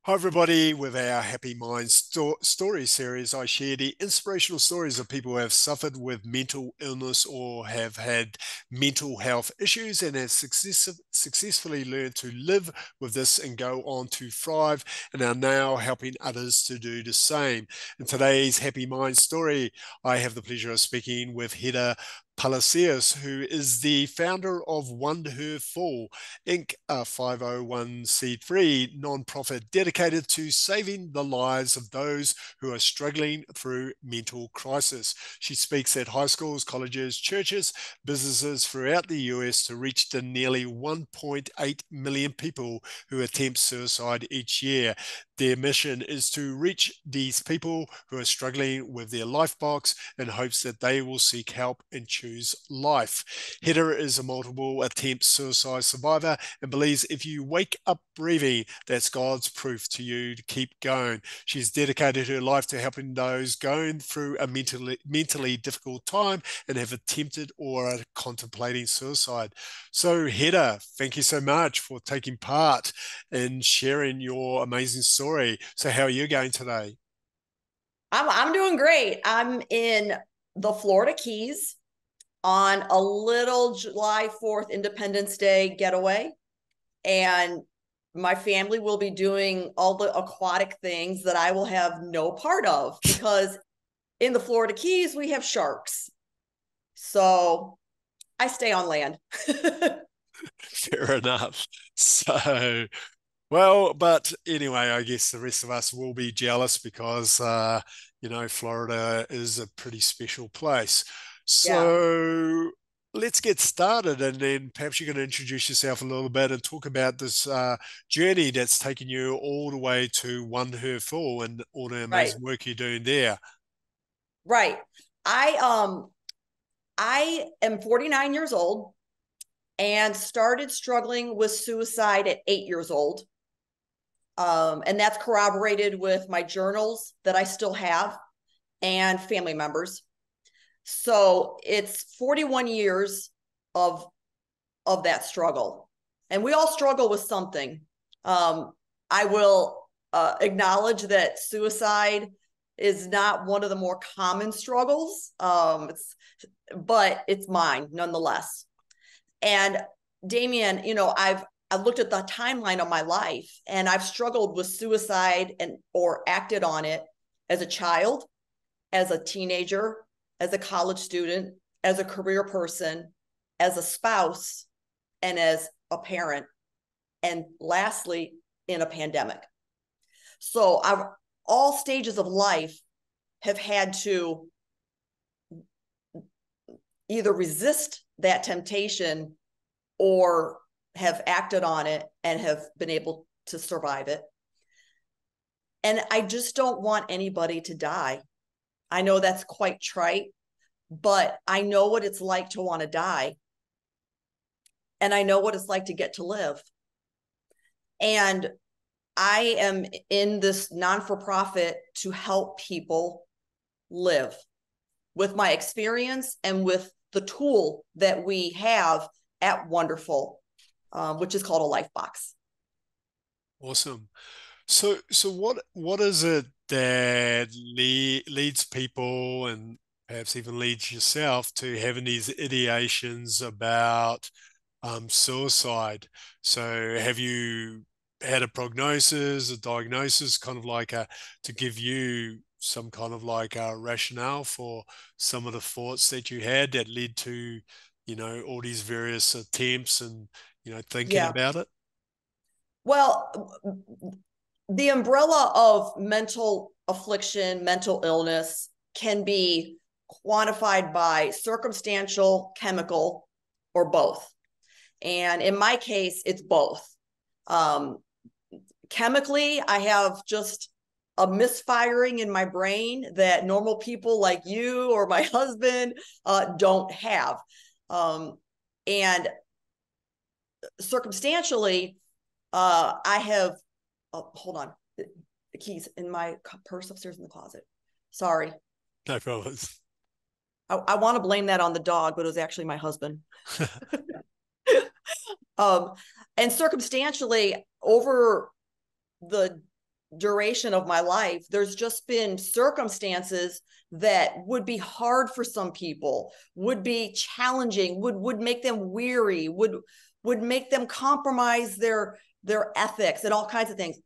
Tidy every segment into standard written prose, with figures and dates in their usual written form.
Hi, everybody. With our Happy Mind Story series, I share the inspirational stories of people who have suffered with mental illness or have had mental health issues and have successfully learned to live with this and go on to thrive and are now helping others to do the same. In today's Happy Mind story, I have the pleasure of speaking with Heather Palacios, who is the founder of WONDHERFUL Inc., a 501c3 nonprofit dedicated to saving the lives of those who are struggling through mental crisis. She speaks at high schools, colleges, churches, businesses throughout the US to reach the nearly 1.8 million people who attempt suicide each year. Their mission is to reach these people who are struggling with their LIFEBOX in hopes that they will seek help and choose life. Heather is a multiple attempt suicide survivor and believes if you wake up breathing, that's God's proof to you to keep going. She's dedicated her life to helping those going through a mentally difficult time and have attempted or are contemplating suicide. So, Heather, thank you so much for taking part and sharing your amazing story. So, how are you going today? I'm doing great. I'm in the Florida Keys on a little July 4th Independence Day getaway. And my family will be doing all the aquatic things that I will have no part of because in the Florida Keys, we have sharks. So I stay on land. Fair enough. So, well, but anyway, I guess the rest of us will be jealous because, Florida is a pretty special place. Yeah, So let's get started, and then perhaps you can introduce yourself a little bit and talk about this journey that's taken you all the way to One Her Full and all the right, amazing work you're doing there. right. I I am 49 years old and started struggling with suicide at 8 years old. And that's corroborated with my journals that I still have and family members. So it's 41 years of of that struggle, and we all struggle with something. I will acknowledge that suicide is not one of the more common struggles, but it's mine nonetheless. And Damien, I've looked at the timeline of my life, and I've struggled with suicide and or acted on it as a child, as a teenager, as a college student, as a career person, as a spouse, and as a parent, and lastly, in a pandemic. So I've all stages of life have had to either resist that temptation or have acted on it and have been able to survive it. And I just don't want anybody to die. I know that's quite trite, but I know what it's like to want to die. And I know what it's like to get to live. And I am in this non-for-profit to help people live with my experience and with the tool that we have at Wonderful, which is called a life box. Awesome. So what is it that leads people and perhaps even leads yourself to having these ideations about suicide? So have you had a prognosis, a diagnosis, kind of like a to give you some kind of like a rationale for some of the thoughts that you had that led to, all these various attempts and, thinking Yeah. about it? Well, the umbrella of mental affliction, mental illness can be quantified by circumstantial, chemical, or both. And in my case, it's both. Um, Chemically, I have just a misfiring in my brain that normal people like you or my husband don't have. Um, and circumstantially, I have, oh, hold on, the keys in my purse upstairs in the closet. Sorry. No problems. I want to blame that on the dog, but it was actually my husband. um, and circumstantially, over the duration of my life, there's just been circumstances that would be hard for some people, would be challenging, would make them weary, would make them compromise their ethics and all kinds of things.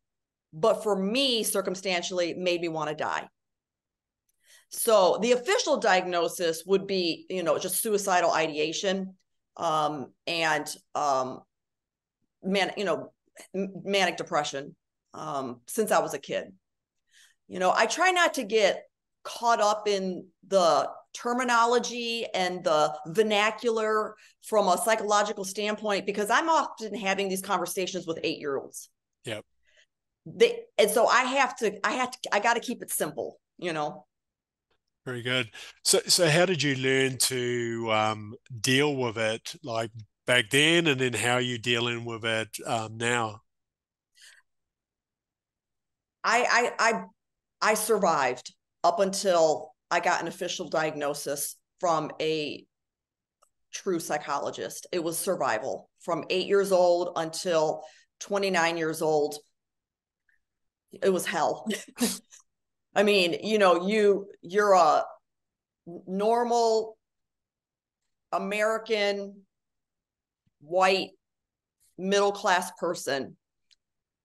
But for me, circumstantially, it made me want to die. So the official diagnosis would be, just suicidal ideation, and manic depression, since I was a kid. I try not to get caught up in the terminology and the vernacular from a psychological standpoint, because I'm often having these conversations with 8-year-olds. Yep. And so I got to keep it simple, Very good. So how did you learn to deal with it, like back then, and then how are you dealing with it now? I survived up until I got an official diagnosis from a true psychologist. It was survival from 8 years old until 29 years old. It was hell. I mean, you're a normal American white middle-class person,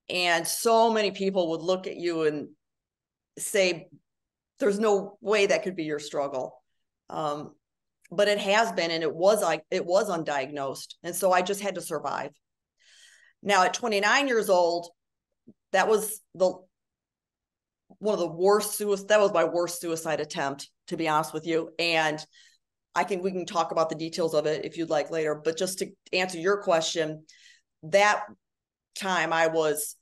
and so many people would look at you and say, there's no way that could be your struggle. But it has been, and it was undiagnosed. And so I just had to survive. Now at 29 years old, that was one of the worst that was my worst suicide attempt, to be honest with you. And we can talk about the details of it if you'd like later, but just to answer your question, that time I was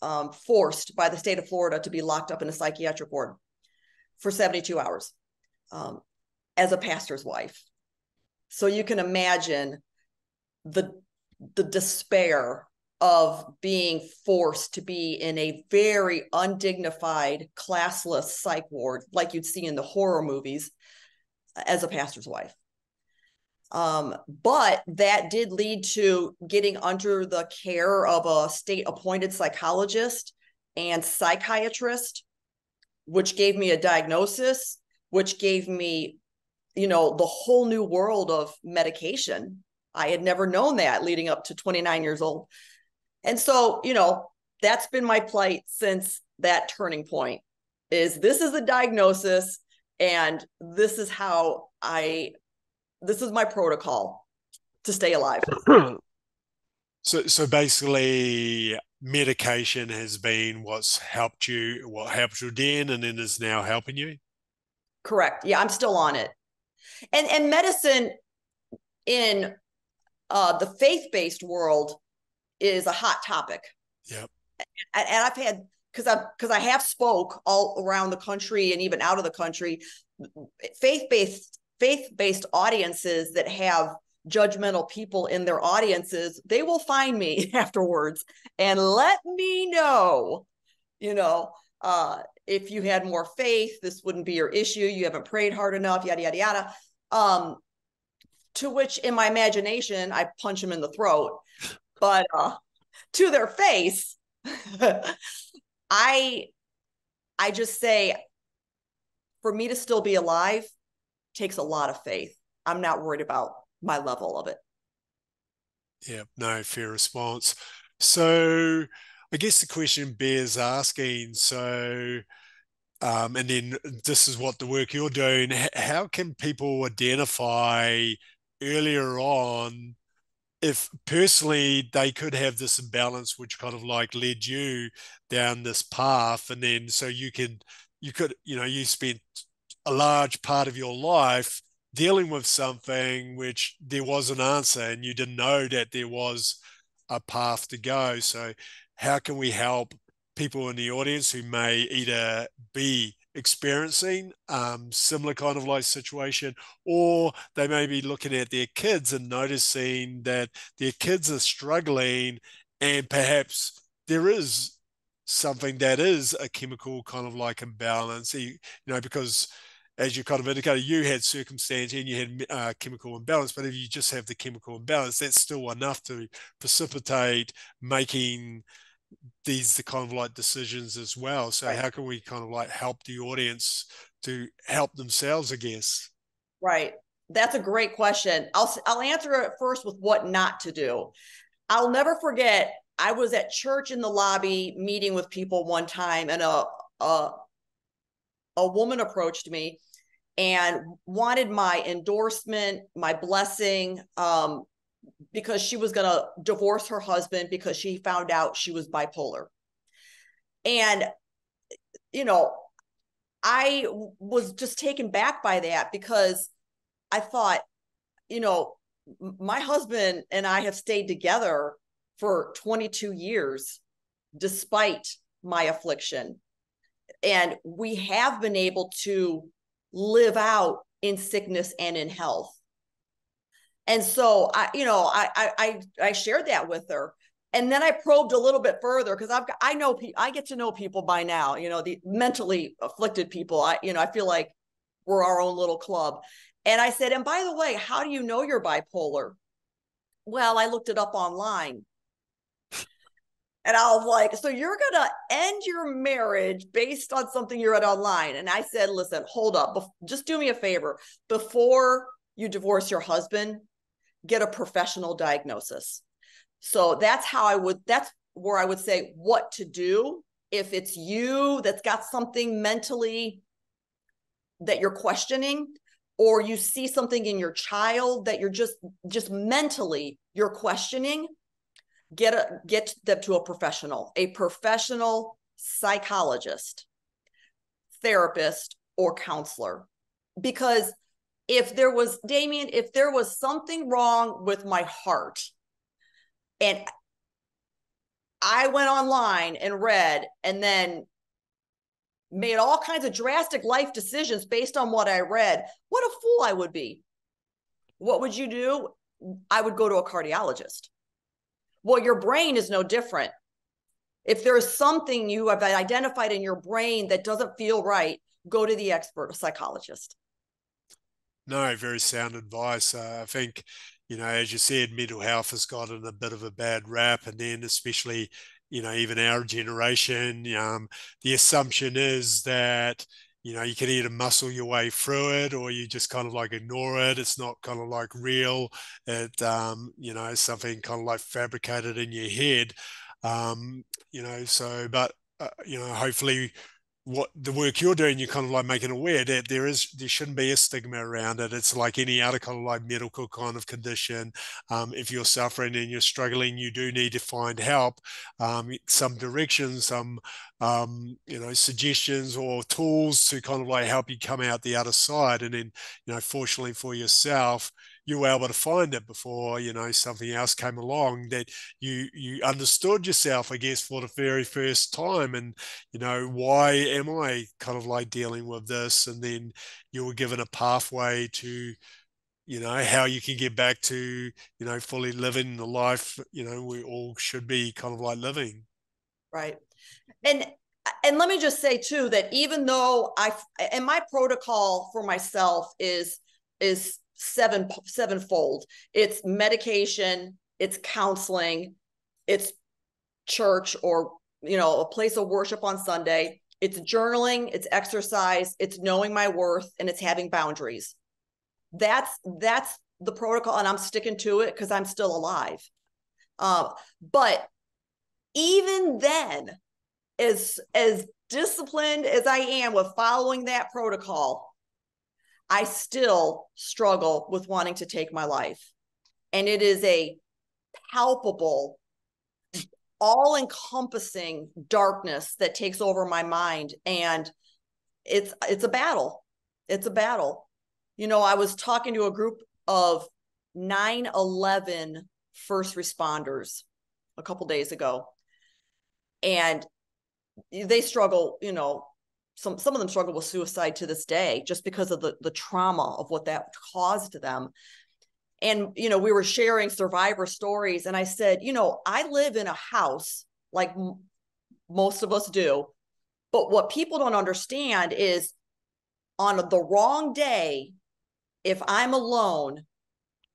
forced by the state of Florida to be locked up in a psychiatric ward for 72 hours as a pastor's wife. So you can imagine the despair of being forced to be in a very undignified, classless psych ward like you'd see in the horror movies as a pastor's wife. But that did lead to getting under the care of a state-appointed psychologist and psychiatrist, which gave me a diagnosis, which gave me, the whole new world of medication. I had never known that leading up to 29 years old. And so, that's been my plight since that turning point. This is the diagnosis, and this is my protocol to stay alive. So basically, medication has been what helped you then, and then is now helping you. Correct. Yeah, I'm still on it. And medicine in the faith-based world is a hot topic. Yep. And I've had, because I have spoke all around the country and even out of the country, faith-based audiences that have judgmental people in their audiences, they will find me afterwards and let me know, if you had more faith, this wouldn't be your issue. You haven't prayed hard enough, yada, yada, yada. To which in my imagination, I punch them in the throat. But to their face, I just say, for me to still be alive takes a lot of faith. I'm not worried about my level of it. Yeah, no, fair response. So I guess the question bears asking, and then this is what the work you're doing, how can people identify earlier on if personally they could have this imbalance, which kind of like led you down this path, and then so you spent a large part of your life dealing with something which there was an answer and you didn't know that there was a path to go. So how can we help people in the audience who may either be experiencing similar kind of life situation, or they may be looking at their kids and noticing that their kids are struggling, and perhaps there is something that is a chemical kind of like imbalance, because as you kind of indicated, you had circumstance and you had chemical imbalance, but if you just have the chemical imbalance, that's still enough to precipitate making these the kind of like decisions as well. So Right. how can we kind of like help the audience to help themselves, I guess? Right. That's a great question. I'll answer it first with what not to do. I'll never forget, I was at church in the lobby meeting with people one time, and a, a woman approached me and wanted my endorsement, my blessing, because she was going to divorce her husband because she found out she was bipolar. And, you know, I was just taken back by that, because I thought, you know, my husband and I have stayed together for 22 years despite my affliction. And we have been able to live out in sickness and in health. And so I shared that with her. And then I probed a little bit further, because I get to know people by now, the mentally afflicted people. I feel like we're our own little club. And I said, and by the way, how do you know you're bipolar? Well, I looked it up online. And I was like, so you're going to end your marriage based on something you read online? And I said, listen, hold up. Just do me a favor. Before you divorce your husband, get a professional diagnosis. So that's where I would say what to do if it's you that's got something mentally that you're questioning, or you see something in your child that you're just mentally you're questioning. Get them to a professional psychologist, therapist, or counselor. Because if there was something wrong with my heart, and I went online and read, and then made all kinds of drastic life decisions based on what I read, what a fool I would be. What would you do? I would go to a cardiologist. Well, your brain is no different. If there's something you have identified in your brain that doesn't feel right, go to the expert, a psychologist. No, very sound advice. I think, as you said, mental health has gotten a bit of a bad rap, and then especially, even our generation, the assumption is that, you can either muscle your way through it, or you just kind of like ignore it. It's not kind of like real. Something kind of like fabricated in your head. But hopefully what the work you're doing, you're kind of like making aware that there shouldn't be a stigma around it. It's like any other kind of like medical kind of condition. If you're suffering and you're struggling, you do need to find help, some direction, some suggestions or tools to kind of like help you come out the other side. And then, fortunately for yourself, you were able to find it before something else came along that you understood yourself, I guess, for the very first time. And why am I kind of like dealing with this? And then you were given a pathway to, how you can get back to, fully living the life, we all should be kind of like living. Right. And let me just say too, that even though and my protocol for myself is sevenfold. It's medication, it's counseling, it's church, or a place of worship on Sunday. It's journaling, it's exercise, it's knowing my worth, and it's having boundaries. That's the protocol, and I'm sticking to it because I'm still alive. But even then, as disciplined as I am with following that protocol, I still struggle with wanting to take my life. And it is a palpable, all-encompassing darkness that takes over my mind. And it's a battle. It's a battle. I was talking to a group of 9/11 first responders a couple days ago. And they struggle, some of them struggle with suicide to this day, just because of the trauma of what that caused them. And we were sharing survivor stories, and I said, I live in a house like most of us do, but what people don't understand is, on the wrong day, if I'm alone,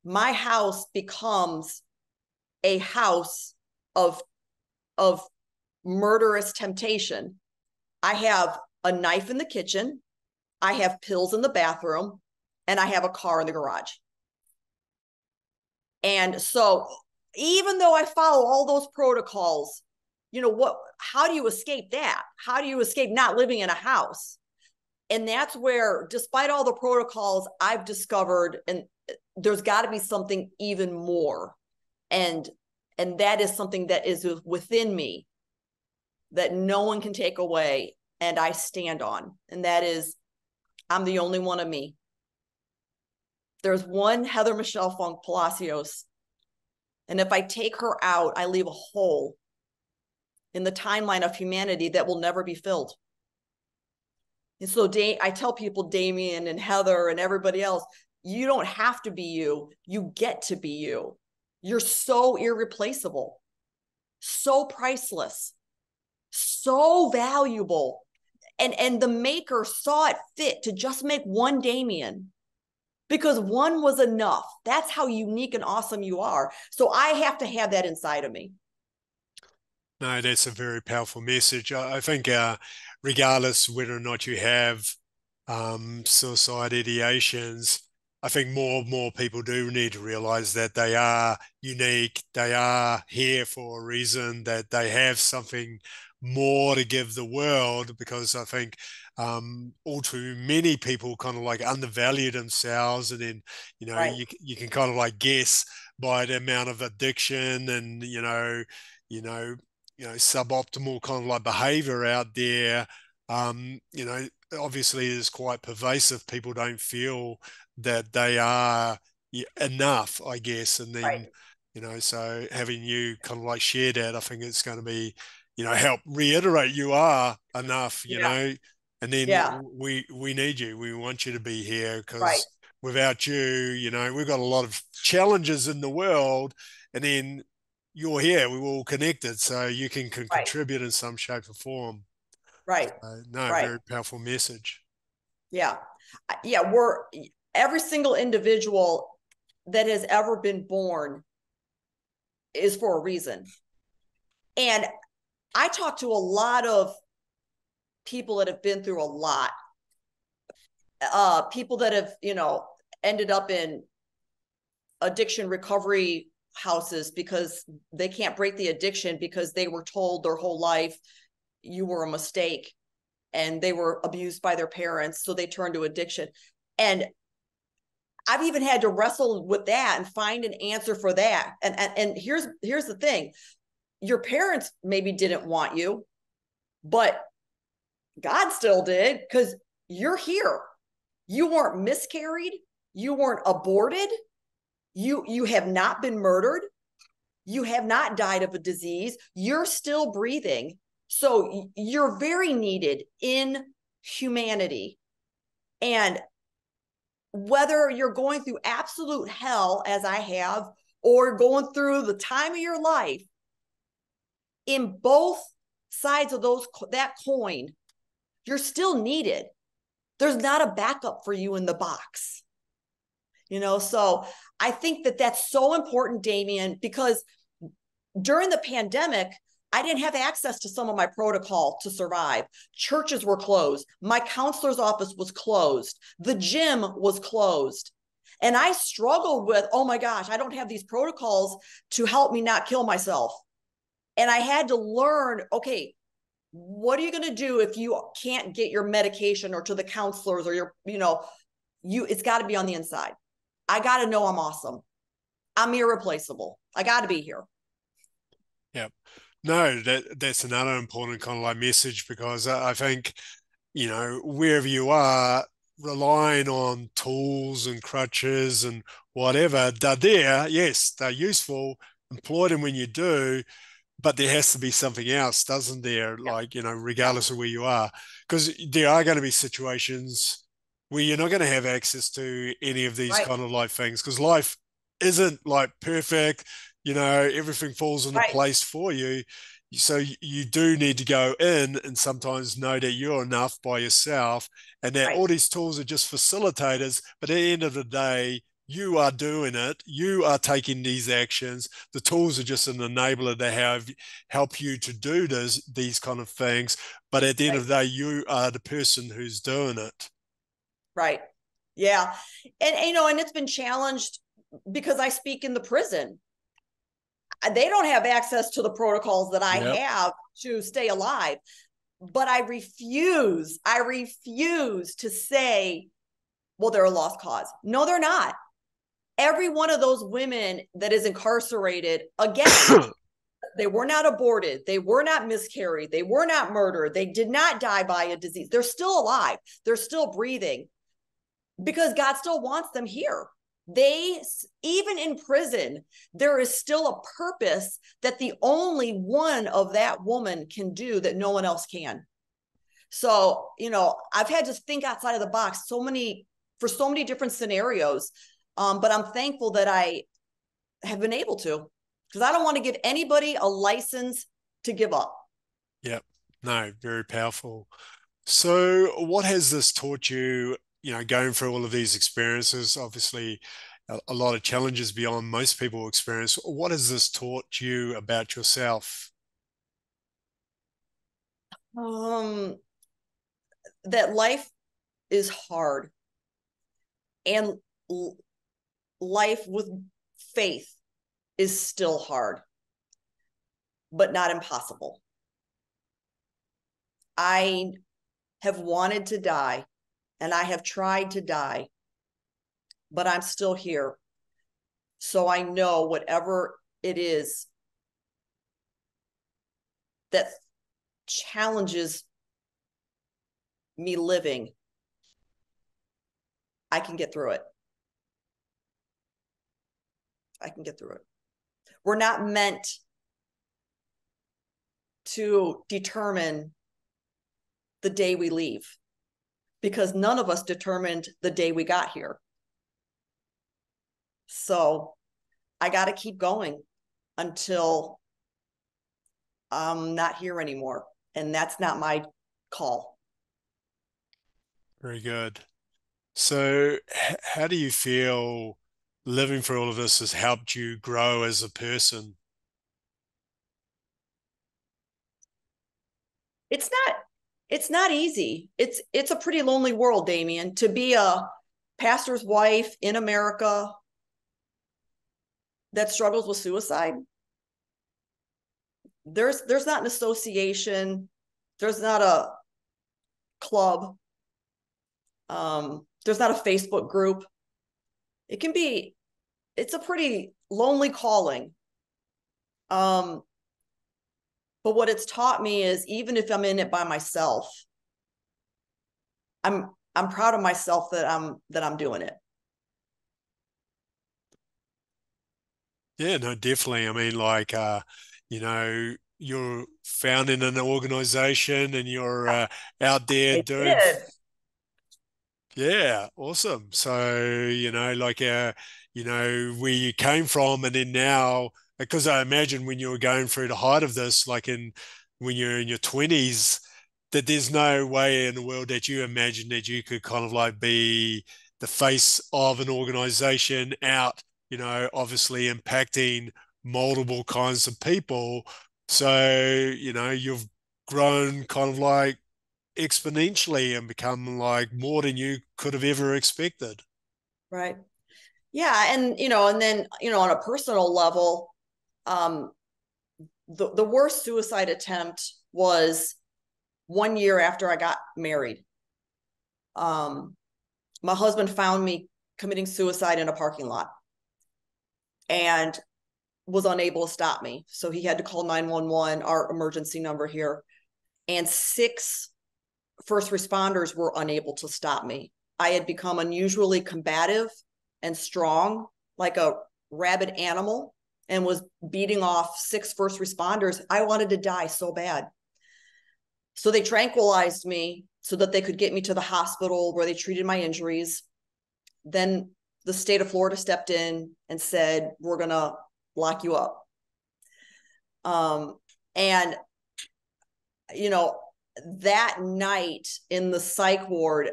my house becomes a house of murderous temptation. I have a knife in the kitchen, I have pills in the bathroom, and I have a car in the garage. And so even though I follow all those protocols, how do you escape that? How do you escape not living in a house? And that's where, despite all the protocols, I've discovered, and there's got to be something even more. And that is something that is within me that no one can take away, and I stand on. And that is, I'm the only one of me. There's one Heather Michelle Funk Palacios. And if I take her out, I leave a hole in the timeline of humanity that will never be filled. And so I tell people, Damien and Heather and everybody else, you don't have to be you. You get to be you. You're so irreplaceable, so priceless, so valuable. And the maker saw it fit to just make one Damien because one was enough. That's how unique and awesome you are. So I have to have that inside of me. No, that's a very powerful message. I think regardless whether or not you have suicide ideations, I think more people do need to realize that they are unique, they are here for a reason, that they have something more to give the world, because I think all too many people kind of like undervalue themselves, and then Right. you can kind of like guess by the amount of addiction and you know suboptimal kind of like behavior out there. Obviously is quite pervasive. People don't feel that they are enough, I guess. And Right. then, so having you kind of like share that, I think it's going to be, help reiterate you are enough, Yeah. and then Yeah. we need you. We want you to be here Right. because without you, we've got a lot of challenges in the world, and then you're here, we're all connected, so you can Right. contribute in some shape or form. Right. No, Right. very powerful message. Yeah. Yeah. Every single individual that has ever been born is for a reason. And I talk to a lot of people that have been through a lot, people that have, ended up in addiction recovery houses because they can't break the addiction because they were told their whole life you were a mistake, and they were abused by their parents, so they turned to addiction. And I've even had to wrestle with that and find an answer for that. And here's the thing. Your parents maybe didn't want you, but God still did, because you're here. You weren't miscarried, you weren't aborted, you have not been murdered, you have not died of a disease, you're still breathing. So you're very needed in humanity. And whether you're going through absolute hell, as I have, or going through the time of your life, in both sides of that coin, you're still needed. There's not a backup for you in the box. So I think that that's so important, Damien, because during the pandemic, I didn't have access to some of my protocol to survive. Churches were closed. My counselor's office was closed. The gym was closed. And I struggled with, oh my gosh, I don't have these protocols to help me not kill myself. And I had to learn, okay, what are you going to do if you can't get your medication or to the counselors, or it's got to be on the inside. I got to know I'm awesome. I'm irreplaceable. I got to be here. Yep. No, that's another important kind of like message, because I think, wherever you are, relying on tools and crutches and whatever, they're there. Yes, they're useful. Employ them when you do, but there has to be something else, doesn't there? Yeah. Like, Yeah. regardless of where you are, because there are going to be situations where you're not going to have access to any of these Right. kind of life things, because life isn't like perfect. Everything falls into Right. place for you. So you do need to go in and sometimes know that you're enough by yourself, and that Right. all these tools are just facilitators. But at the end of the day, you are doing it. You are taking these actions. The tools are just an enabler to help you to do these kind of things. But at the end Right. of the day, you are the person who's doing it. Right. Yeah. And it's been challenged because I speak in the prison. They don't have access to the protocols that I Yep. have to stay alive. But I refuse to say, well, they're a lost cause. No, they're not. Every one of those women that is incarcerated, again, they were not aborted. They were not miscarried. They were not murdered. They did not die by a disease. They're still alive. They're still breathing because God still wants them here. They, even in prison, there is still a purpose that the only one of that woman can do that no one else can. So, I've had to think outside of the box for so many different scenarios. But I'm thankful that I have been able to, because I don't want to give anybody a license to give up. Yep. No, very powerful. So, what has this taught you, going through all of these experiences? Obviously, a lot of challenges beyond most people experience. What has this taught you about yourself? Um, that life is hard, and life with faith is still hard, but not impossible. I have wanted to die and I have tried to die, but I'm still here. So I know whatever it is that challenges me living, I can get through it. I can get through it. We're not meant to determine the day we leave because none of us determined the day we got here. So I got to keep going until I'm not here anymore. And that's not my call. Very good. So, how do you feel living through all of this has helped you grow as a person? It's not it's not easy. It's a pretty lonely world, Damien, to be a pastor's wife in America that struggles with suicide. There's not an association, there's not a club, there's not a Facebook group. It's a pretty lonely calling. But what it's taught me is even if I'm in it by myself, I'm proud of myself that I'm doing it. Yeah, no, definitely. I mean, like, you're founding an organization and you're out there I doing. did. Yeah, awesome. So, where you came from and then now, because I imagine when you were going through the height of this, when you're in your 20s, that there's no way in the world that you imagine that you could kind of like be the face of an organization out, obviously impacting multiple kinds of people. So, you've grown kind of like exponentially and become like more than you could have ever expected. Right. Yeah. And then, on a personal level, um, the worst suicide attempt was 1 year after I got married. Um, my husband found me committing suicide in a parking lot and was unable to stop me. So he had to call 911, our emergency number here. And 6 first responders were unable to stop me. I had become unusually combative and strong, like a rabid animal, and was beating off 6 first responders. I wanted to die so bad. So they tranquilized me so that they could get me to the hospital where they treated my injuries. Then the state of Florida stepped in and said, we're going to lock you up. And, you know, that night in the psych ward,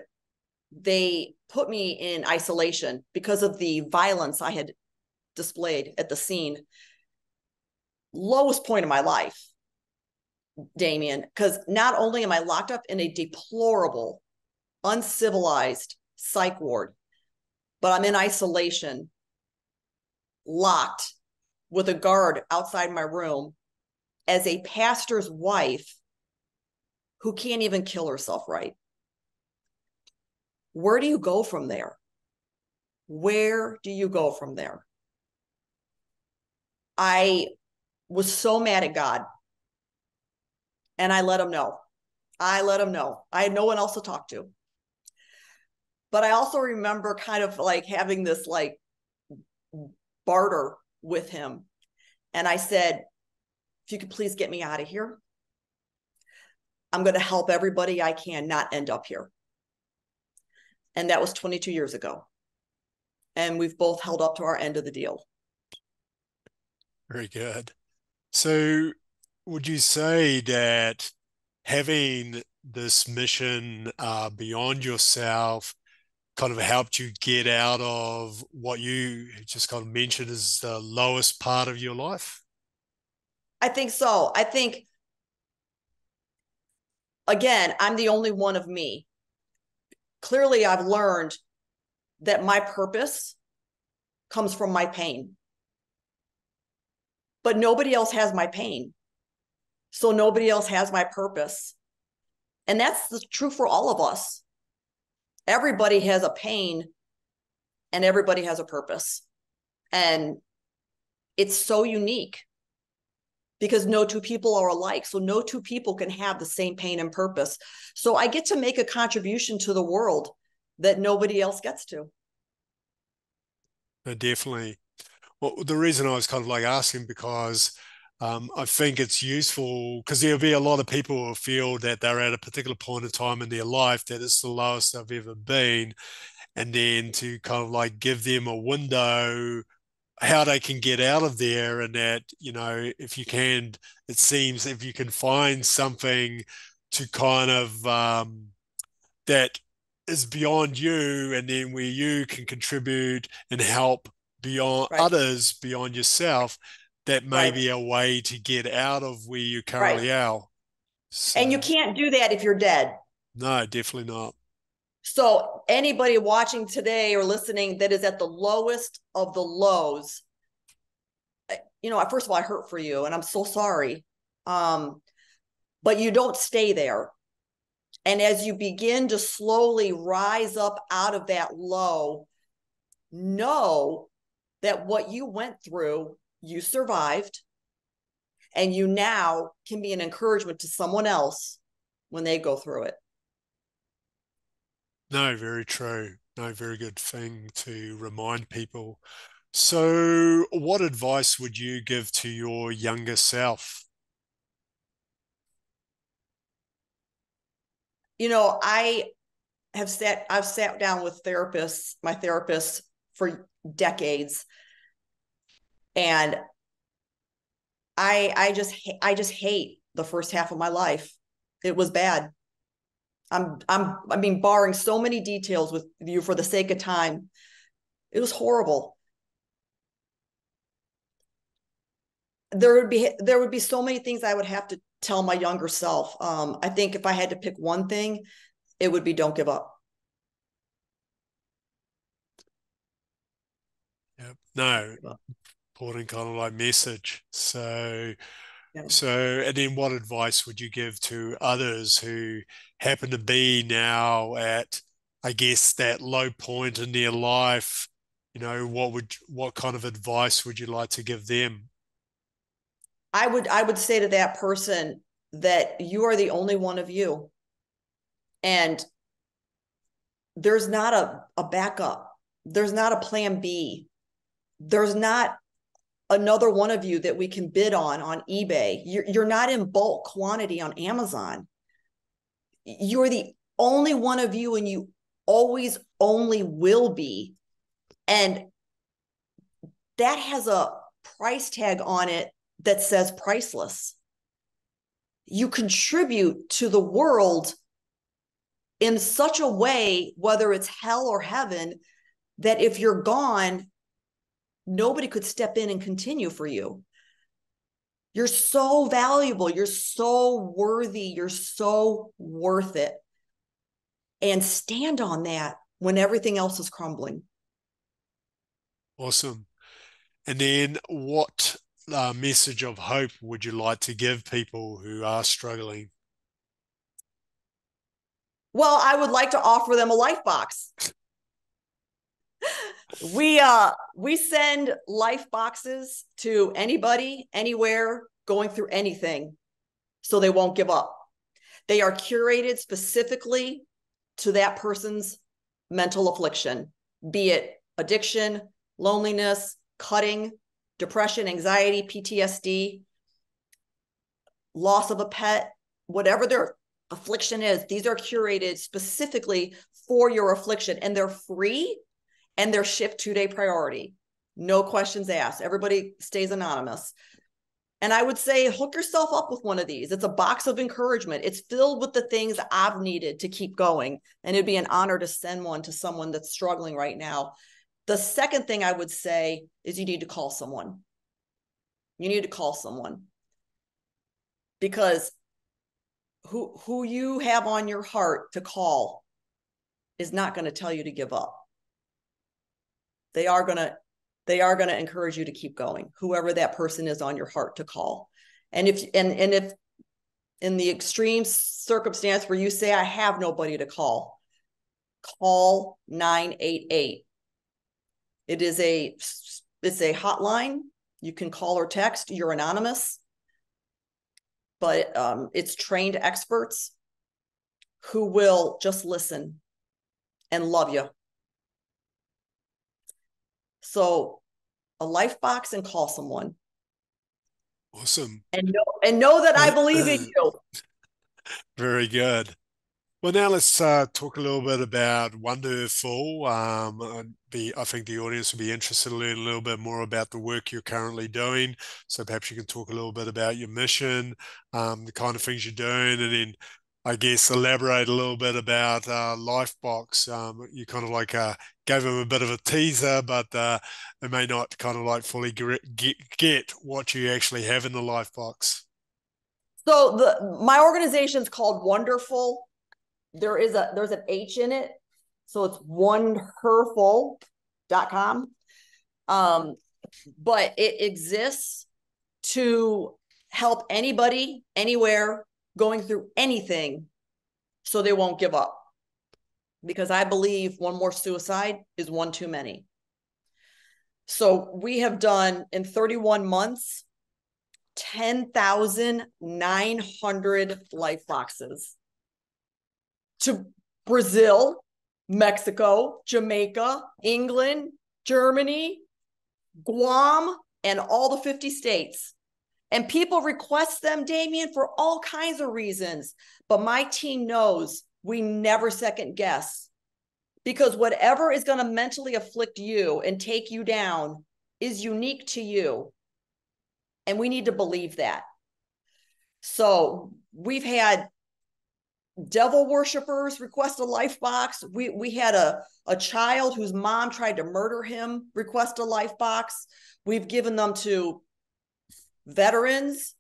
they put me in isolation because of the violence I had displayed at the scene. Lowest point of my life, Damien, because not only am I locked up in a deplorable, uncivilized psych ward, but I'm in isolation, locked with a guard outside my room as a pastor's wife who can't even kill herself right. Where do you go from there? Where do you go from there? I was so mad at God, and I let him know. I let him know. I had no one else to talk to. But I also remember kind of like having this like barter with him. And I said, if you could please get me out of here, I'm going to help everybody I can not end up here. And that was 22 years ago. And we've both held up to our end of the deal. Very good. So would you say that having this mission beyond yourself kind of helped you get out of what you just kind of mentioned as the lowest part of your life? I think so. I think, again, I'm the only one of me. Clearly, I've learned that my purpose comes from my pain. But nobody else has my pain. So nobody else has my purpose. And that's true for all of us. Everybody has a pain and everybody has a purpose. And it's so unique because no two people are alike. So no two people can have the same pain and purpose. So I get to make a contribution to the world that nobody else gets to. Definitely. Well, the reason I was kind of like asking because I think it's useful because there'll be a lot of people who feel that they're at a particular point in time in their life that it's the lowest they've ever been, and then to kind of like give them a window how they can get out of there, and that, you know, if you can, it seems if you can find something to kind of that is beyond you, and then where you can contribute and help beyond Right. others beyond yourself, that may Right. be a way to get out of where you Right. currently are. So, And you can't do that if you're dead. no, definitely not. So anybody watching today or listening that is at the lowest of the lows, you know, first of all, I hurt for you and I'm so sorry. But you don't stay there. And as you begin to slowly rise up out of that low, know that what you went through, you survived, and you now can be an encouragement to someone else when they go through it. No, very true. No, very good thing to remind people. So, what advice would you give to your younger self? You know, I've sat down with my therapists for decades, and I just hate the first half of my life. It was bad. I mean, barring so many details with you for the sake of time, it was horrible. There would be so many things I would have to tell my younger self. I think if I had to pick one thing, it would be don't give up. Yep. No, important kind of like message. So, Yeah. and then what advice would you give to others who happen to be now at, I guess, that low point in their life? You know, what kind of advice would you like to give them? I would say to that person that you are the only one of you. And there's not a backup. There's not a plan B. There's not another one of you that we can bid on eBay. You're not in bulk quantity on Amazon. You're the only one of you, and you always only will be. And that has a price tag on it that says priceless. You contribute to the world in such a way, whether it's hell or heaven, that if you're gone, nobody could step in and continue for you. You're so valuable. You're so worthy. You're so worth it. And stand on that when everything else is crumbling. Awesome. And then what message of hope would you like to give people who are struggling? Well, I would like to offer them a LIFEBOX. We send LIFEBOXes to anybody, anywhere, going through anything, so they won't give up. They are curated specifically to that person's mental affliction, be it addiction, loneliness, cutting, depression, anxiety, PTSD, loss of a pet, whatever their affliction is. These are curated specifically for your affliction, and they're free, and they're shipped 2-day priority. No questions asked. Everybody stays anonymous. And I would say hook yourself up with one of these. It's a box of encouragement. It's filled with the things I've needed to keep going. And it'd be an honor to send one to someone that's struggling right now. The second thing I would say is you need to call someone. You need to call someone. Because who you have on your heart to call is not going to tell you to give up. They are going to encourage you to keep going, whoever that person is on your heart to call. And if in the extreme circumstance where you say, I have nobody to call 988. It's a hotline. You can call or text. You're anonymous, but it's trained experts who will just listen and love you. So a LIFEBOX and call someone. Awesome. And know that I believe in you. Very good. Well, now let's talk a little bit about Wonderful. I think the audience would be interested to learn a little bit more about the work you're currently doing. So perhaps you can talk a little bit about your mission, the kind of things you're doing, and then I guess elaborate a little bit about LIFEBOX. You kind of like gave them a bit of a teaser, but they may not kind of like fully get what you actually have in the LIFEBOX. So my organization's called WONDHERFUL. There's an H in it, so it's WONDHERFUL.com. But it exists to help anybody, anywhere, going through anything, so they won't give up. Because I believe one more suicide is one too many. So we have done, in 31 months, 10,900 LIFEBOXes to Brazil, Mexico, Jamaica, England, Germany, Guam, and all the 50 states. And people request them, Damien, for all kinds of reasons. But my team knows we never second guess, because whatever is going to mentally afflict you and take you down is unique to you. And we need to believe that. So we've had devil worshipers request a LIFEBOX. We had a child whose mom tried to murder him request a LIFEBOX. We've given them to veterans,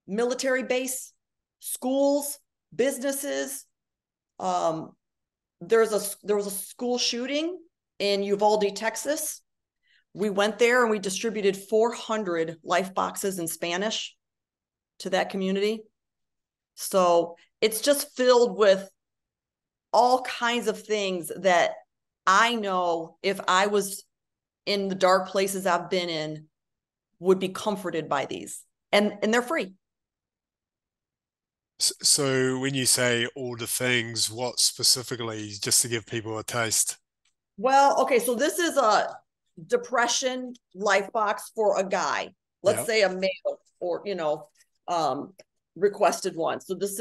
military base, schools, businesses. There was a school shooting in Uvalde, Texas. We went there and we distributed 400 LIFEBOXes in Spanish to that community. So it's just filled with all kinds of things that I know, if I was in the dark places I've been in, would be comforted by these. And they're free. So when you say all the things, what specifically, just to give people a taste? Well, okay, so this is a depression LIFEBOX for a guy. Let's say a male, or requested one. So there's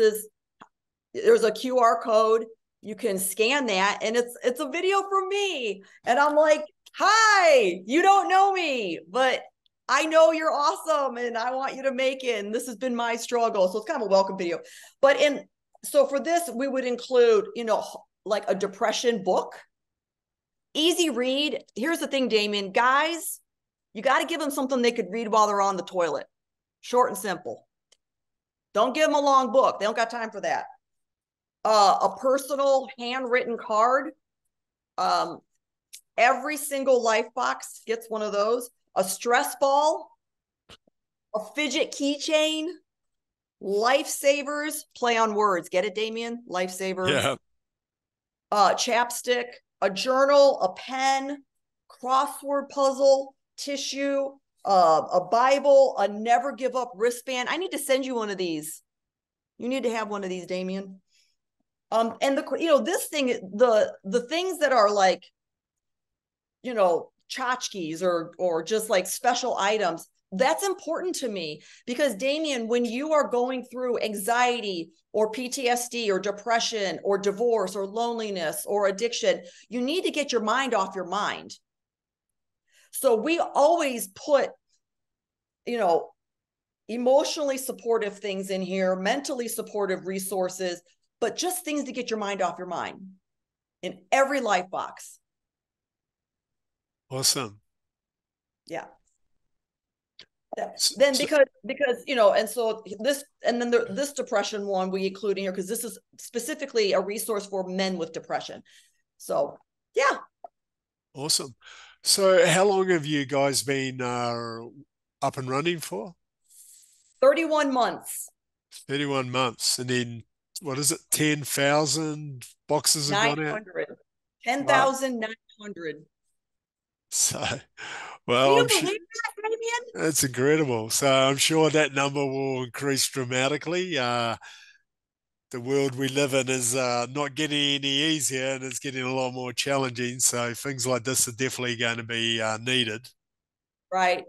a QR code. You can scan that, and it's a video from me. And I'm like, hi, you don't know me, but I know you're awesome, and I want you to make it. And this has been my struggle. So it's kind of a welcome video. But So for this, we would include, like a depression book, easy read. Here's the thing, Damien, guys, you got to give them something they could read while they're on the toilet. Short and simple. Don't give them a long book. They don't got time for that. A personal handwritten card. Every single LIFEBOX gets one of those. A stress ball, a fidget keychain, lifesavers, play on words. Get it, Damien? Lifesaver. Yeah. Chapstick, a journal, a pen, crossword puzzle, tissue, a Bible, a never give up wristband. I need to send you one of these. You need to have one of these, Damien. And this thing, the things that are like, tchotchkes or just like special items, that's important to me because, Damien, when you are going through anxiety or PTSD or depression or divorce or loneliness or addiction, you need to get your mind off your mind. So we always put, emotionally supportive things in here, mentally supportive resources, but just things to get your mind off your mind in every LIFEBOX. Awesome. Yeah. Then because and so this depression one we include in here because this is specifically a resource for men with depression. So yeah. Awesome. So how long have you guys been up and running for? 31 months. 31 months. And then what is it? 10,000 boxes have gone out? 900. Wow. 10,900. So, Can well, you believe that, Damien? that's incredible. So I'm sure that number will increase dramatically. The world we live in is not getting any easier and it's getting a lot more challenging. So things like this are definitely going to be needed. Right.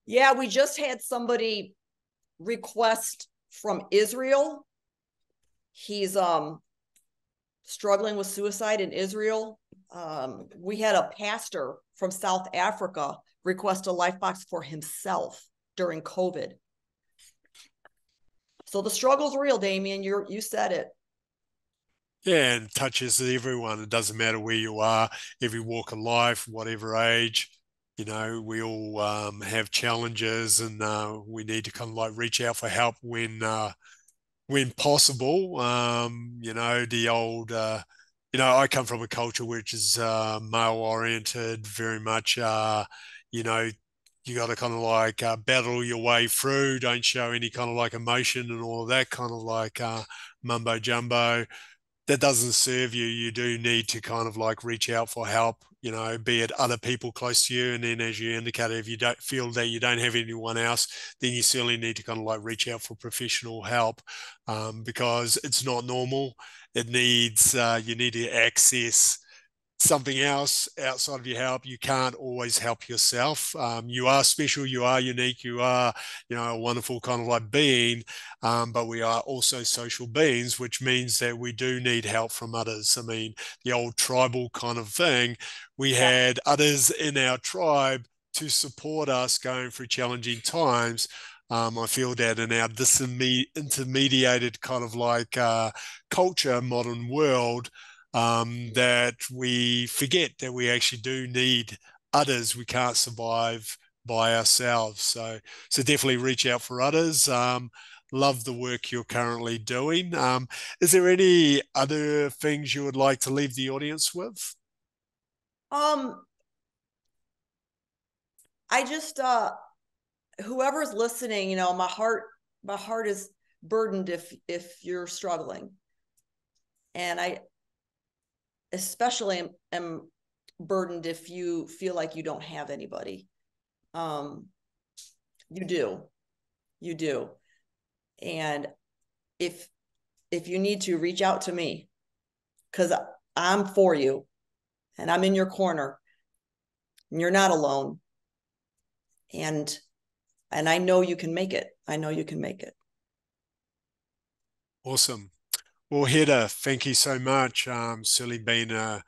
Yeah, we just had somebody request from Israel. He's struggling with suicide in Israel. We had a pastor from South Africa request a LIFEBOX for himself during COVID. So the struggle's real, Damien. You said it. Yeah, and touches everyone. It doesn't matter where you are, every walk of life, whatever age. We all have challenges, and we need to kind of like reach out for help when possible. The old, I come from a culture which is male oriented, very much. You know, you got to kind of like battle your way through. Don't show any kind of like emotion and all of that kind of like mumbo jumbo that doesn't serve you. You do need to kind of like reach out for help, be it other people close to you. And then as you indicated, if you don't feel that you don't have anyone else, then you certainly need to kind of like reach out for professional help because it's not normal. You need to access something else outside of your help. You can't always help yourself. You are special, you are unique, you are, a wonderful kind of like being, but we are also social beings, which means that we do need help from others. I mean, the old tribal kind of thing, we had others in our tribe to support us going through challenging times. I feel that in our intermediated kind of like culture, modern world, that we forget that we actually do need others. We can't survive by ourselves. So definitely reach out for others. Love the work you're currently doing. Is there any other things you would like to leave the audience with? I just whoever's listening, my heart is burdened if you're struggling. And I especially am burdened if you feel like you don't have anybody. You do. And if you need to, reach out to me because I'm for you and I'm in your corner and you're not alone. And I know you can make it. I know you can make it. Awesome. Well, Heather, thank you so much. Certainly been a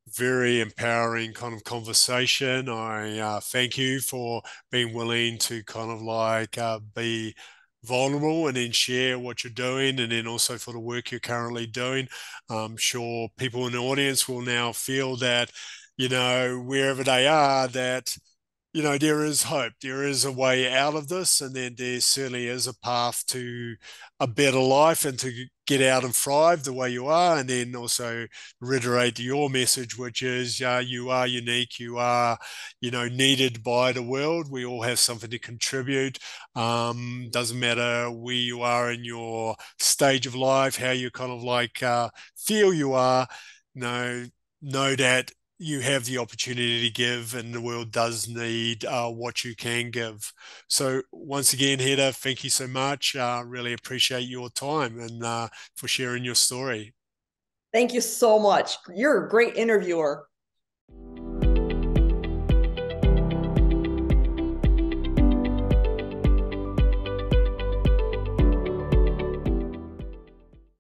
very empowering kind of conversation. I thank you for being willing to kind of like be vulnerable and then share what you're doing, and then also for the work you're currently doing. I'm sure people in the audience will now feel that, wherever they are, that there is hope. There is a way out of this, and then there certainly is a path to a better life and to get out and thrive the way you are. And then also reiterate your message, which is you are unique. You are, needed by the world. We all have something to contribute. Doesn't matter where you are in your stage of life, how you kind of like feel you are. No, know that you have the opportunity to give, and the world does need what you can give. So once again, Heather, thank you so much. Really appreciate your time and for sharing your story. Thank you so much. You're a great interviewer.